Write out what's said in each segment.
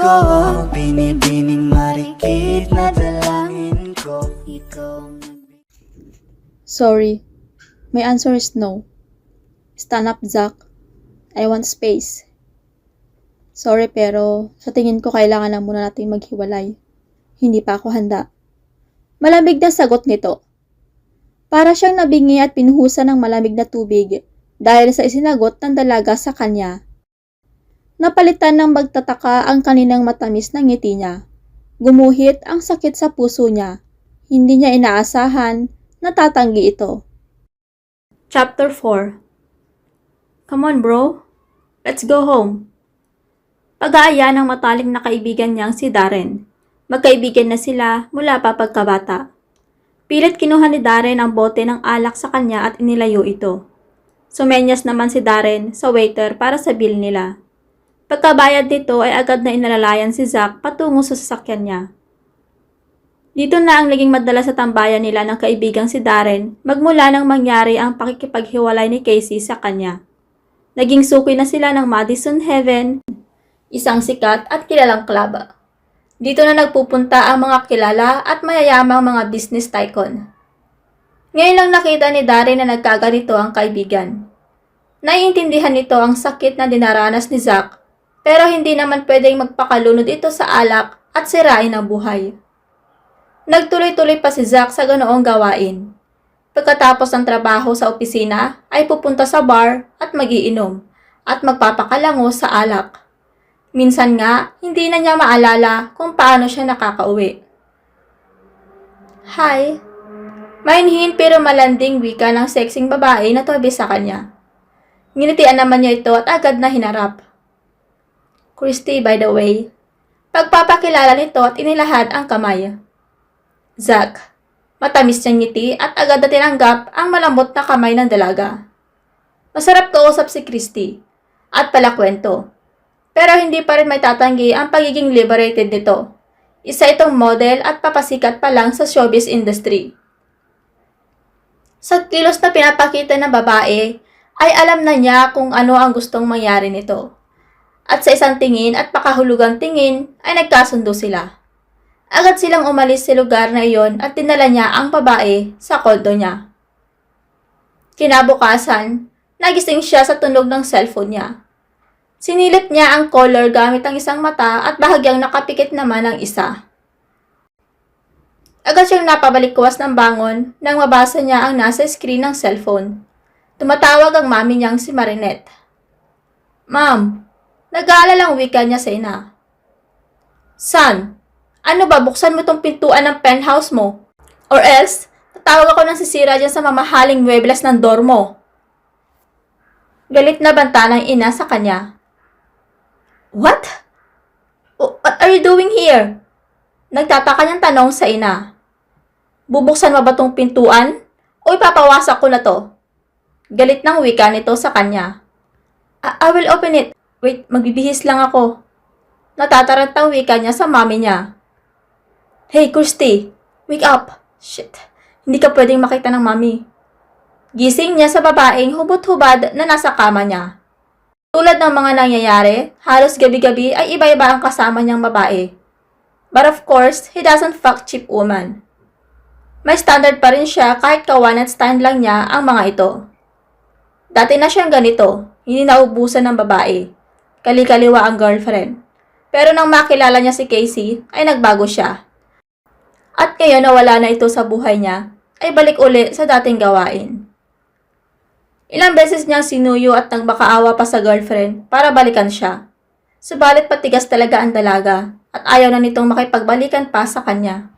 ko ang binibining marikit na dalangin ko. Sorry. My answer is no. Stand up, Zach. I want space. Sorry pero sa tingin ko kailangan na muna nating maghiwalay. Hindi pa ako handa. Malamig na sagot nito. Para siyang nabingi at pinuhusan ng malamig na tubig dahil sa isinagot ng dalaga sa kanya. Napalitan ng magtataka ang kaninang matamis na ngiti niya. Gumuhit ang sakit sa puso niya. Hindi niya inaasahan na tatanggi ito. Chapter 4. Come on bro, let's go home. Pag-aaya ng matalik na kaibigan niyang si Darren. Magkaibigan na sila mula pa pagkabata. Pilit kinuha ni Darren ang bote ng alak sa kanya at inilayo ito. Sumenyas naman si Darren sa waiter para sa bill nila. Pagkabayad nito ay agad na inalalayan si Zach patungo sa sasakyan niya. Dito na ang naging madalas sa tambayan nila ng kaibigang si Darren magmula nang mangyari ang pakikipaghiwalay ni Casey sa kanya. Naging suki na sila ng Madison Heaven, isang sikat at kilalang club. Dito na nagpupunta ang mga kilala at mayayamang mga business tycoon. Ngayon lang nakita ni Darren na nagkaganito ang kaibigan. Naiintindihan nito ang sakit na dinaranas ni Zach, pero hindi naman pwedeng magpakalunod ito sa alak at sirain ang buhay. Nagtuloy-tuloy pa si Zach sa ganoong gawain. Pagkatapos ng trabaho sa opisina ay pupunta sa bar at magiinom at magpapakalango sa alak. Minsan nga, hindi na niya maalala kung paano siya nakakauwi. Hi! Mainhin pero malanding wika ng sexing babae na tabi sa kanya. Nginitian naman niya ito at agad na hinarap. Christy, by the way. Pagpapakilala nito at inilahad ang kamay. Zach. Matamis niyang ngiti at agad na tinanggap ang malambot na kamay ng dalaga. Masarap kausap si Christy at palakwento. Pero hindi pa rin may tatanggi ang pagiging liberated nito. Isa itong model at papasikat pa lang sa showbiz industry. Sa kilos na pinapakita ng babae, ay alam na niya kung ano ang gustong mangyari nito. At sa isang tingin at pakahulugang tingin ay nagkasundo sila. Agad silang umalis sa lugar na iyon at dinala niya ang babae sa kondo niya. Kinabukasan, nagising siya sa tunog ng cellphone niya. Sinilip niya ang caller gamit ang isang mata at bahagyang nakapikit naman ang isa. Agad siyang napabalikwas ng bangon nang mabasa niya ang nasa screen ng cellphone. Tumatawag ang mami niyang si Marinette. Ma'am, nag-aalalang wika niya sa ina. Son, ano ba, buksan mo tong pintuan ng penthouse mo? Or else, tatawag ako ng sisira dyan sa mamahaling muebles ng dormo. Galit na banta ng ina sa kanya. What? What are you doing here? Nagtataka niyang tanong sa ina. Bubuksan mo ba tong pintuan? O ipapawasak ko na to? Galit ng wika nito sa kanya. I will open it. Wait, magbibihis lang ako. Natatarantang wika niya sa mami niya. Hey, Christy, wake up. Shit, hindi ka pwedeng makita ng mami. Gising niya sa babaeng hubot-hubad na nasa kama niya. Tulad ng mga nangyayari, halos gabi-gabi ay iba-iba ang kasama niyang babae. But of course, he doesn't fuck cheap woman. May standard pa rin siya kahit ka-one night stand lang niya ang mga ito. Dati na siyang ganito, hindi naubusan ng babae. Kali-kaliwa ang girlfriend. Pero nang makilala niya si Casey, ay nagbago siya. At ngayon na wala na ito sa buhay niya, ay balik uli sa dating gawain. Ilang beses niyang sinuyo at nagmakaawa pa sa girlfriend para balikan siya. Subalit patigas talaga ang dalaga at ayaw na nitong makipagbalikan pa sa kanya.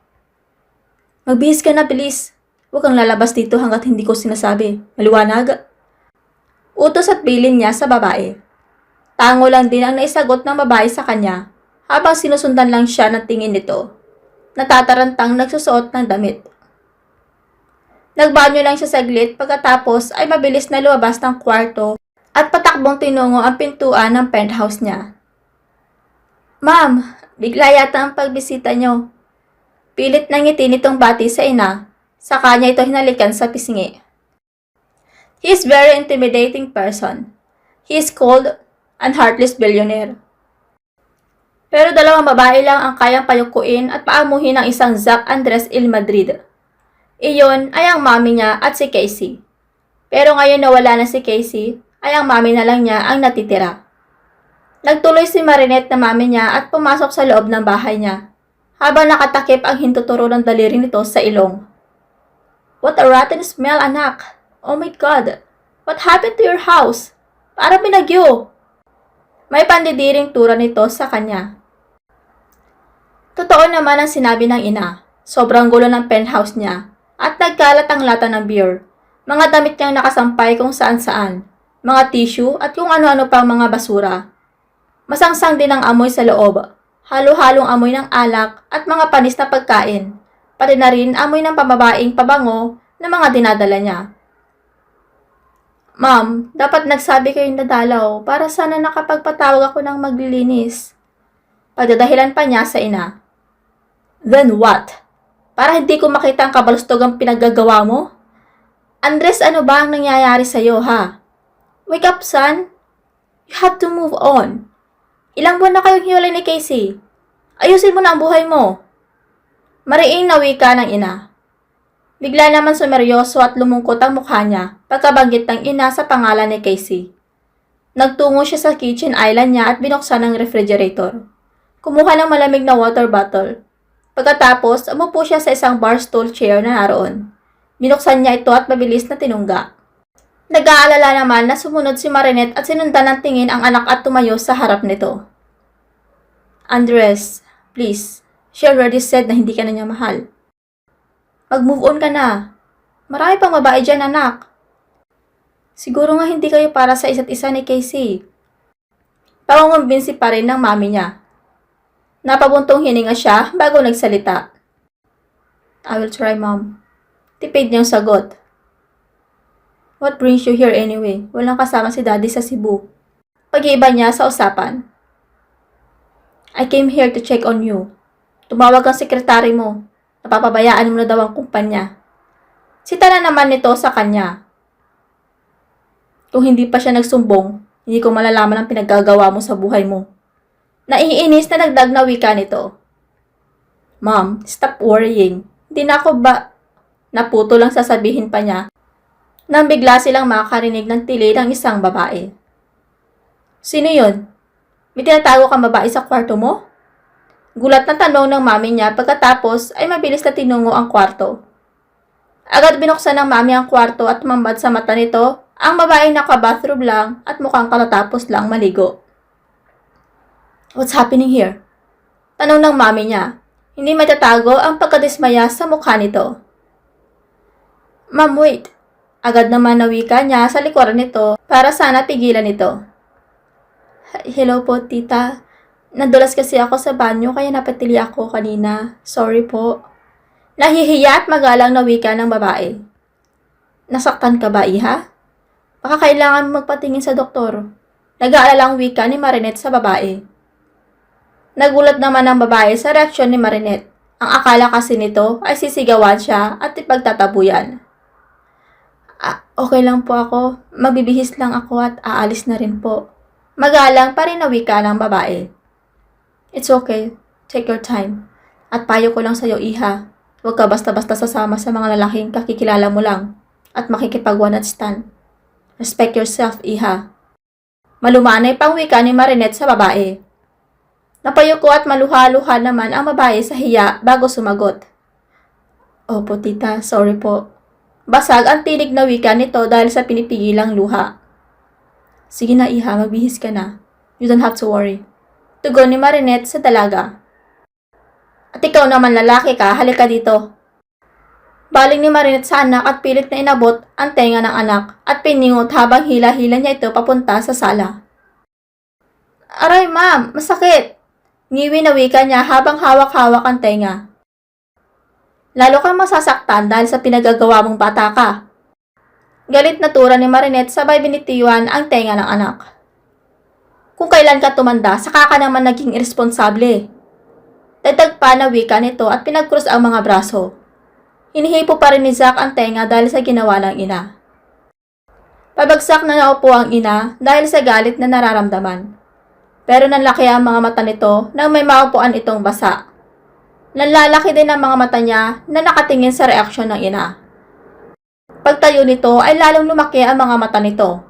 Magbihis ka na, bilis. Huwag kang lalabas dito hanggat hindi ko sinasabi. Maliwanag? Utos at bilin niya sa babae. Tango lang din ang naisagot ng babae sa kanya habang sinusundan lang siya ng tingin nito. Natatarantang nagsusuot ng damit. Nagbanyo lang siya saglit pagkatapos ay mabilis na lumabas ng kwarto at patakbong tinungo ang pintuan ng penthouse niya. Ma'am, bigla yata ang pagbisita niyo. Pilit na ngiti nitong bati sa ina, sa kanya ito hinalikan sa pisngi. He is very intimidating person. He is cold and heartless billionaire. Pero dalawang babae lang ang kayang payukuin at paamuhin ng isang Zac Andres Il Madrid. Iyon ay ang mami niya at si Casey. Pero ngayon na wala na si Casey, ay ang mami na lang niya ang natitira. Nagtuloy si Marinette na mami niya at pumasok sa loob ng bahay niya, habang nakatakip ang hintuturo ng daliri nito sa ilong. What a rotten smell, anak! Oh my God! What happened to your house? Parang binagyo! May pandidiring tura nito sa kanya. Totoo naman ang sinabi ng ina. Sobrang gulo ng penthouse niya at nagkalat ang lata ng beer. Mga damit niyang nakasampay kung saan-saan, mga tissue at kung ano-ano pang mga basura. Masangsang din ang amoy sa loob, halo-halong amoy ng alak at mga panis na pagkain, pati na rin amoy ng pambabaing pabango na mga dinadala niya. Ma'am, dapat nagsabi kayong dadalaw para sana nakapagpatawag ako ng maglilinis. Pagdadahilan pa niya sa ina. Then what? Para hindi ko makita ang kabalustog ang pinaggagawa mo? Andres, ano ba ang nangyayari sa'yo, ha? Wake up, son. You have to move on. Ilang buwan na kayong hiwalay ni Casey. Ayusin mo na ang buhay mo. Mariing na wika ng ina. Bigla naman sumeryoso at lumungkot ang mukha niya pagkabanggit ng ina sa pangalan ni Casey. Nagtungo siya sa kitchen island niya at binuksan ang refrigerator. Kumuha ng malamig na water bottle. Pagkatapos, umupo siya sa isang bar stool chair na naroon. Binuksan niya ito at mabilis na tinungga. Nag-aalala naman na sumunod si Marinette at sinundan ng tingin ang anak at tumayo sa harap nito. Andres, please. She already said na hindi ka na niya mahal. Mag-move on ka na. Marami pang babae dyan, anak. Siguro nga hindi kayo para sa isa't isa ni Casey. Pangungumbinsi pa rin ng mami niya. Napabuntong hininga siya bago nagsalita. I will try, Mom. Tipid niyang sagot. What brings you here anyway? Walang kasama si Daddy sa Cebu. Pag-iiba niya sa usapan. I came here to check on you. Tumawag ang sekretary mo. Napapabayaan mo na daw ang kumpanya. Sita na naman nito sa kanya. Kung hindi pa siya nagsumbong, hindi ko malalaman ang pinaggagawa mo sa buhay mo. Naiinis na dagdag na wika nito. Mom, stop worrying. Hindi na ako ba... Naputo lang sasabihin pa niya nang bigla silang makakarinig ng tili ng isang babae. Sino yun? May tinatago kang babae sa kwarto mo? Gulat na tanong ng mami niya pagkatapos ay mabilis na tinungo ang kwarto. Agad binuksan ng mami ang kwarto at tumambad sa mata nito ang babaeng naka-bathrobe lang at mukhang katatapos lang maligo. What's happening here? Tanong ng mami niya. Hindi matatago ang pagkadismaya sa mukha nito. Ma'am, wait. Agad naman nawika niya sa likuran nito para sana tigilan ito. Hello po, tita. Nadulas kasi ako sa banyo kaya napatili ako kanina. Sorry po. Nahihiya at magalang na wika ng babae. Nasaktan ka ba, iha? Baka kailangan magpatingin sa doktor. Nag-aalala ang wika ni Marinette sa babae. Nagulat naman ang babae sa reaksyon ni Marinette. Ang akala kasi nito ay sisigawan siya at ipagtatabuyan. Okay lang po ako. Magbibihis lang ako at aalis na rin po. Magalang pa rin na wika ng babae. It's okay. Take your time. At payo ko lang sa'yo, iha. Huwag ka basta-basta sasama sa mga lalaking kakikilala mo lang at makikipag one night stand. Respect yourself, iha. Malumanay pang wika ni Marinette sa babae. Napayuko at maluha-luha naman ang babae sa hiya bago sumagot. Opo, tita. Sorry po. Basag ang tinig na wika nito dahil sa pinipigilang luha. Sige na, iha. Magbihis ka na. You don't have to worry. Tugon ni Marinette sa dalaga. At ikaw naman lalaki ka, halika dito. Baling ni Marinette sa anak at pilit na inabot ang tenga ng anak at piningot habang hila-hila niya ito papunta sa sala. Aray, ma'am, masakit! Ngiwi na wika niya habang hawak-hawak ang tenga. Lalo kang masasaktan dahil sa pinagagawa mong bata ka. Galit na tura ni Marinette sabay binitiwan ang tenga ng anak. Kung kailan ka tumanda, saka ka naman naging irresponsable. Dagdag pa na wika nito at pinagkrus ang mga braso. Hinihipo pa rin ni Zac ang tenga dahil sa ginawa ng ina. Pabagsak na naupo ang ina dahil sa galit na nararamdaman. Pero nanlaki ang mga mata nito nang may maupuan itong basa. Nanlalaki din ang mga mata niya na nakatingin sa reaksyon ng ina. Pagtayo nito ay lalong lumaki ang mga mata nito.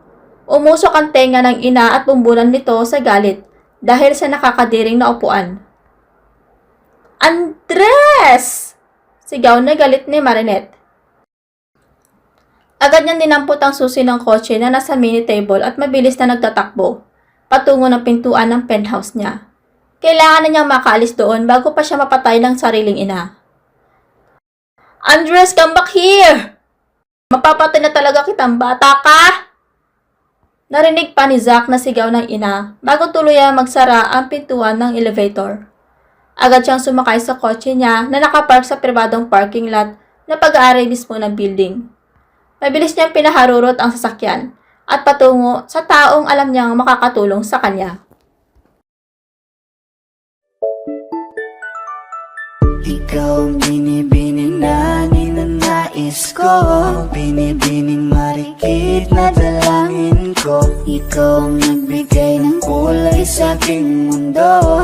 Umusok ang tenga ng ina at bumbunan nito sa galit dahil sa nakakadiring na upuan. "Andres!" Sigaw na galit ni Marinette. Agad niyang dinampot ang susi ng kotse na nasa mini table at mabilis na nagtatakbo patungo ng pintuan ng penthouse niya. Kailangan na niyang makaalis doon bago pa siya mapatay ng sariling ina. "Andres, come back here! Mapapatay na talaga kitang bata ka!" Narinig pa ni Zack na sigaw ng ina bago tuluyang magsara ang pintuan ng elevator. Agad siyang sumakay sa kotse niya na nakapark sa pribadong parking lot na pag-aari mismo ng building. Mabilis niyang pinaharurot ang sasakyan at patungo sa taong alam niyang makakatulong sa kanya. Ikaw ang binibining na ninanais ko, binibining marikit na dalangin ko. Ikaw ang nagbigay ng kulay sa aking mundo.